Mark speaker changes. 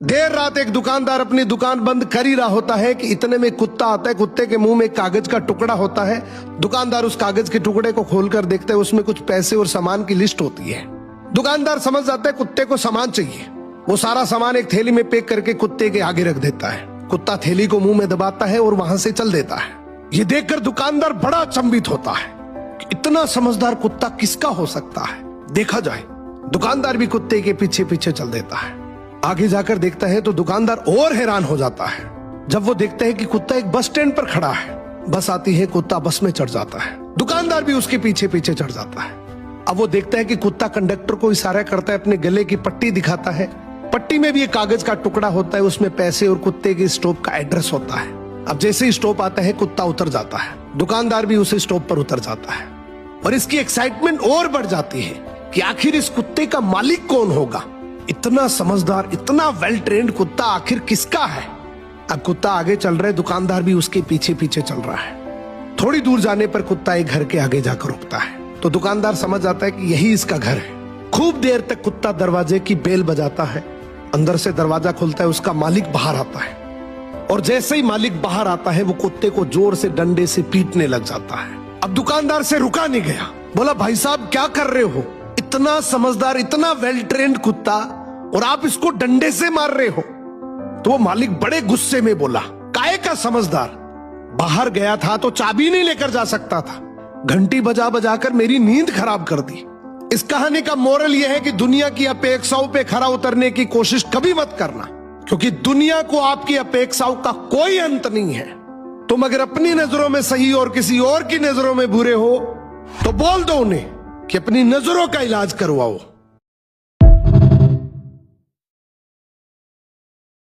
Speaker 1: देर रात एक दुकानदार अपनी दुकान बंद कर ही रहा होता है कि इतने में कुत्ता आता है। कुत्ते के मुंह में एक कागज का टुकड़ा होता है। दुकानदार उस कागज के टुकड़े को खोलकर देखता है, उसमें कुछ पैसे और सामान की लिस्ट होती है। दुकानदार समझ जाता है कुत्ते को सामान चाहिए। वो सारा सामान एक थैली में पैक करके कुत्ते के आगे रख देता है। कुत्ता थैली को मुंह में दबाता है और वहां से चल देता है। ये देखकर दुकानदार बड़ा अचंभित होता है कि इतना समझदार कुत्ता किसका हो सकता है। देखा जाए, दुकानदार भी कुत्ते के पीछे पीछे चल देता है। आगे जाकर देखता है तो दुकानदार और हैरान हो जाता है जब वो देखता है कि कुत्ता एक बस स्टैंड पर खड़ा है। बस आती है, कुत्ता बस में चढ़ जाता है। दुकानदार भी उसके पीछे पीछे चढ़ जाता है। अब वो देखता है कि कुत्ता कंडक्टर को इशारा करता है, अपने गले की पट्टी दिखाता है। पट्टी में भी एक कागज का टुकड़ा होता है, उसमें पैसे और कुत्ते के स्टॉप का एड्रेस होता है। अब जैसे ही स्टॉप आता है, कुत्ता उतर जाता है। दुकानदार भी उस स्टॉप पर उतर जाता है और इसकी एक्साइटमेंट और बढ़ जाती है कि आखिर इस कुत्ते का मालिक कौन होगा। इतना समझदार, इतना वेल ट्रेन्ड कुत्ता आखिर किसका है। अब कुत्ता आगे चल रहा है, दुकानदार भी उसके पीछे पीछे चल रहा है। थोड़ी दूर जाने पर कुत्ता एक घर के आगे जाकर रुकता है तो दुकानदार समझ जाता है कि यही इसका घर है। खूब देर तक कुत्ता दरवाजे की बेल बजाता है। अंदर से दरवाजा खुलता है, उसका मालिक बाहर आता है और जैसे ही मालिक बाहर आता है वो कुत्ते को जोर से डंडे से पीटने लग जाता है। अब दुकानदार से रुका नहीं गया, बोला भाई साहब क्या कर रहे हो, इतना समझदार, इतना वेल ट्रेन्ड कुत्ता और आप इसको डंडे से मार रहे हो। तो वो मालिक बड़े गुस्से में बोला, काहे का समझदार, बाहर गया था तो चाबी नहीं लेकर जा सकता था, घंटी बजा बजा कर मेरी नींद खराब कर दी। इस कहानी का मोरल यह है कि दुनिया की अपेक्षाओं पे खरा उतरने की कोशिश कभी मत करना, क्योंकि दुनिया को आपकी अपेक्षाओं का कोई अंत नहीं है। तुम अगर अपनी नजरों में सही और किसी और की नजरों में बुरे हो तो बोल दो उन्हें कि अपनी नजरों का इलाज करवाओ।